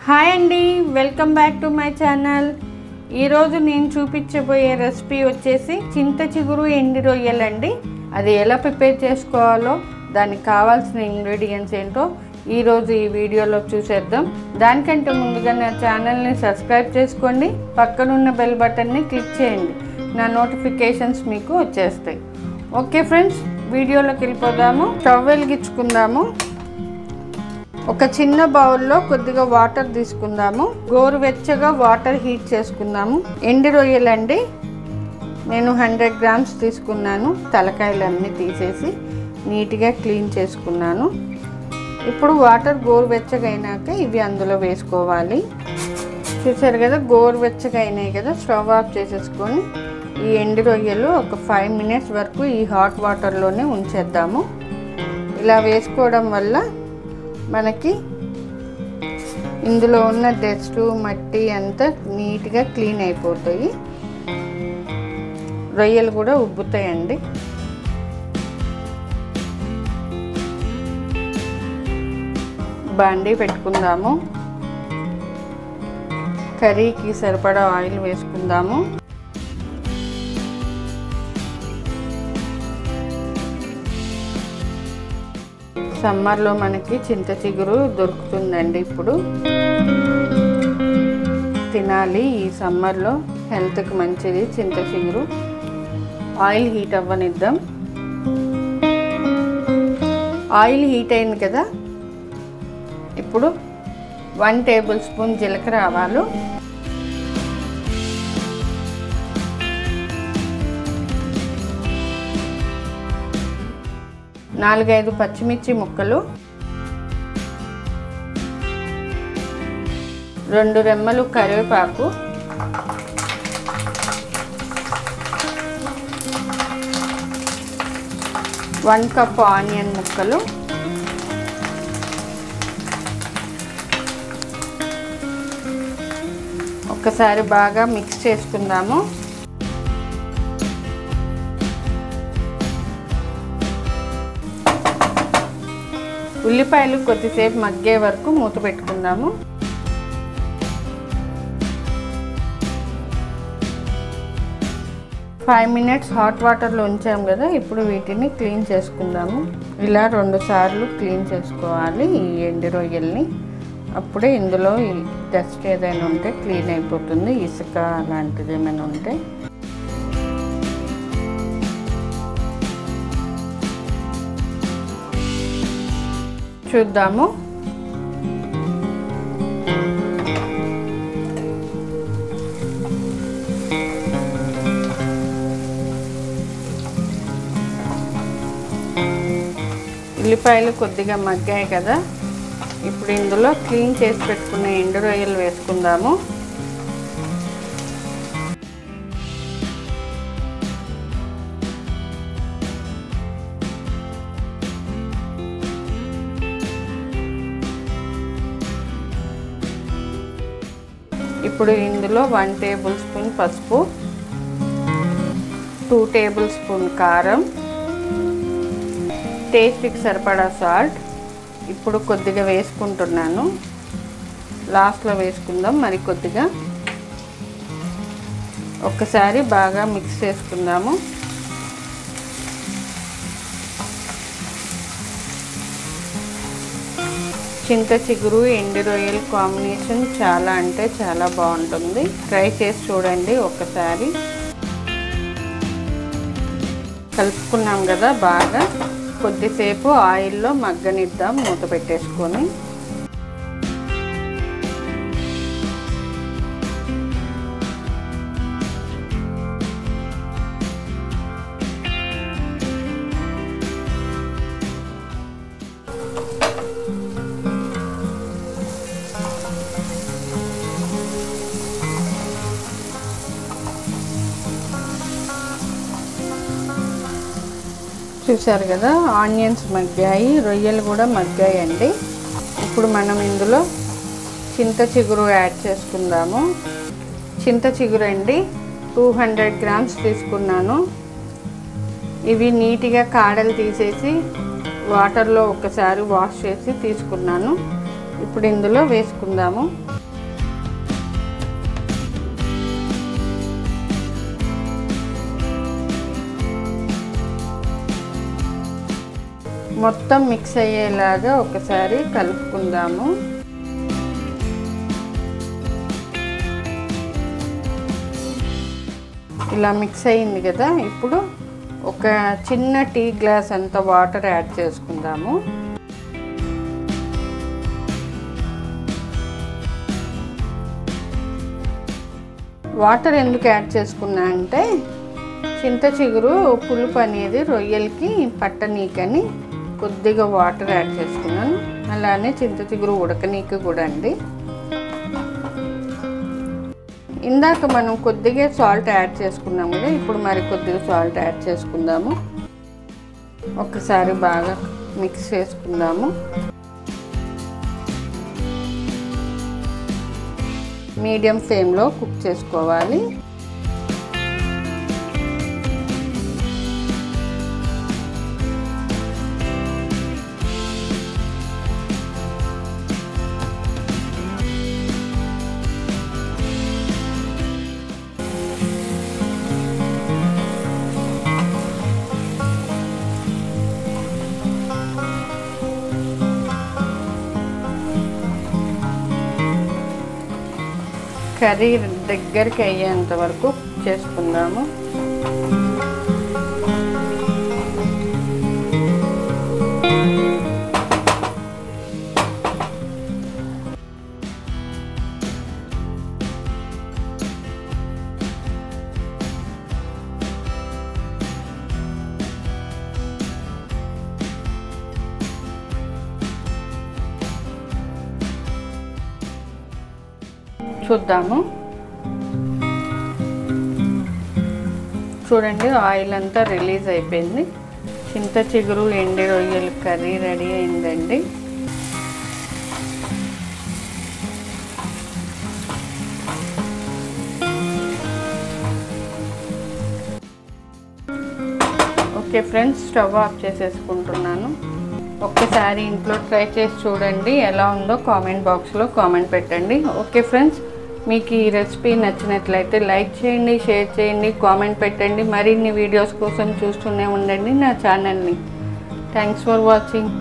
Hi అండి, welcome back to my channel. ఈరోజు నేను చూపించబోయే రెసిపీ వచ్చేసి చింత చిగురు ఎండి రొయ్యలండి. అది ఎలా ప్రిపేర్ చేసుకోవాలో, దానికి కావాల్సిన ఇంగ్రీడియంట్స్ ఏంటో ఈరోజు ఈ వీడియోలో చూసేద్దాం. దానికంటే ముందుగా నా ఛానల్ని సబ్స్క్రైబ్ చేసుకోండి, పక్కనున్న బెల్ బటన్ని క్లిక్ చేయండి. నా నోటిఫికేషన్స్ మీకు వచ్చేస్తాయి. ఓకే ఫ్రెండ్స్, వీడియోలోకి వెళ్ళిపోదాము. స్టవ్ వెలిగించుకుందాము. ఒక చిన్న బౌల్లో కొద్దిగా వాటర్ తీసుకుందాము. గోరువెచ్చగా వాటర్ హీట్ చేసుకుందాము. ఎండి రొయ్యలండి, నేను 100 గ్రామ్స్ తీసుకున్నాను. తలకాయలన్నీ తీసేసి నీట్గా క్లీన్ చేసుకున్నాను. ఇప్పుడు వాటర్ గోరువెచ్చగా అయినాక ఇవి అందులో వేసుకోవాలి. చూసారు కదా, గోరువెచ్చగా అయినాయి కదా. స్టవ్ ఆఫ్ చేసేసుకొని ఈ ఎండి రొయ్యలు ఒక 5 మినిట్స్ వరకు ఈ హాట్ వాటర్లోనే ఉంచేద్దాము. ఇలా వేసుకోవడం వల్ల మనకి ఇందులో ఉన్న డస్ట్ మట్టి అంతా నీట్గా క్లీన్ అయిపోతాయి. రొయ్యలు కూడా ఉబ్బుతాయండి. బాండీ పెట్టుకుందాము. కర్రీకి సరిపడా ఆయిల్ వేసుకుందాము. సమ్మర్లో మనకి చింత చిగురు దొరుకుతుందండి. ఇప్పుడు తినాలి. ఈ సమ్మర్లో హెల్త్కి మంచిది చింత చిగురు. ఆయిల్ హీట్ అవ్వనిద్దాం. ఆయిల్ హీట్ అయింది కదా. ఇప్పుడు 1 టేబుల్ స్పూన్ జీలకర్ర ఆవాలు, 4-5 పచ్చిమిర్చి ముక్కలు, 2 రెమ్మలు కరివేపాకు, 1 కప్ ఆనియన్ ముక్కలు, ఒక్కసారి బాగా మిక్స్ చేసుకుందాము. ఉల్లిపాయలు కొద్దిసేపు మగ్గే వరకు మూత పెట్టుకుందాము. ఫైవ్ మినిట్స్ హాట్ వాటర్లో ఉంచాము కదా. ఇప్పుడు వీటిని క్లీన్ చేసుకుందాము. ఇలా 2 సార్లు క్లీన్ చేసుకోవాలి ఈ ఎండి రొయ్యల్ని. అప్పుడే ఇందులో ఈ డస్ట్ ఏదైనా ఉంటే క్లీన్ అయిపోతుంది. ఇసుక అలాంటిది ఏమైనా ఉంటే. చూద్దాము. ఉల్లిపాయలు కొద్దిగా మగ్గాయి కదా. ఇప్పుడు ఇందులో క్లీన్ చేసి పెట్టుకున్న ఎండు రొయ్యలు వేసుకుందాము. ఇప్పుడు ఇందులో 1 టేబుల్ స్పూన్ పసుపు, 2 టేబుల్ స్పూన్ కారం, టేస్ట్కి సరిపడా సాల్ట్ ఇప్పుడు కొద్దిగా వేసుకుంటున్నాను. లాస్ట్లో వేసుకుందాం మరి కొద్దిగా. ఒక్కసారి బాగా మిక్స్ చేసుకుందాము. చింత చిగురు ఎండి రొయ్యల కాంబినేషన్ చాలా అంటే చాలా బాగుంటుంది. ట్రై చేసి చూడండి ఒక్కసారి. కలుపుకున్నాం కదా బాగా. కొద్దిసేపు ఆయిల్లో మగ్గనిద్దాం మూత పెట్టేసుకొని. చూసారు కదా, ఆనియన్స్ మగ్గాయి, రొయ్యలు కూడా మగ్గాయండి. ఇప్పుడు మనం ఇందులో చింత చిగురు యాడ్ చేసుకుందాము. చింత చిగురు అండి 200 గ్రామ్స్ తీసుకున్నాను. ఇవి నీట్గా కాడలు తీసేసి వాటర్లో ఒకసారి వాష్ చేసి తీసుకున్నాను. ఇప్పుడు ఇందులో వేసుకుందాము. మొత్తం మిక్స్ అయ్యేలాగా ఒకసారి కలుపుకుందాము. ఇలా మిక్స్ అయింది కదా, ఇప్పుడు ఒక చిన్న టీ గ్లాస్ అంత వాటర్ యాడ్ చేసుకుందాము. వాటర్ ఎందుకు యాడ్ చేసుకున్నా అంటే చింత చిగురు పులుపు అనేది రొయ్యలకి పట్టనీకని కొద్దిగా వాటర్ యాడ్ చేసుకున్నాను. అలానే చింత చిగురు ఉడకనీకి కూడా అండి. ఇందాక మనం కొద్దిగా సాల్ట్ యాడ్ చేసుకున్నాము కదా, ఇప్పుడు మరి కొద్దిగా సాల్ట్ యాడ్ చేసుకుందాము. ఒకసారి బాగా మిక్స్ చేసుకుందాము. మీడియం ఫ్లేమ్లో కుక్ చేసుకోవాలి. కర్రీ దగ్గరికి అయ్యేంత వరకు చేసుకుందాము. చూద్దాము. చూడండి, ఆయిల్ అంతా రిలీజ్ అయిపోయింది. చింత చిగురు ఎండి రొయ్యలు కర్రీ రెడీ అయిందండి. ఓకే ఫ్రెండ్స్, స్టవ్ ఆఫ్ చేసేసుకుంటున్నాను. ఒక్కసారి ఇంట్లో ట్రై చేసి చూడండి, ఎలా ఉందో కామెంట్ బాక్స్లో కామెంట్ పెట్టండి. ఓకే ఫ్రెండ్స్, మీకు ఈ రెసిపీ నచ్చినట్లయితే లైక్ చేయండి, షేర్ చేయండి, కామెంట్ పెట్టండి. మరిన్ని వీడియోస్ కోసం చూస్తూనే ఉండండి నా ఛానల్ని. Thanks for watching.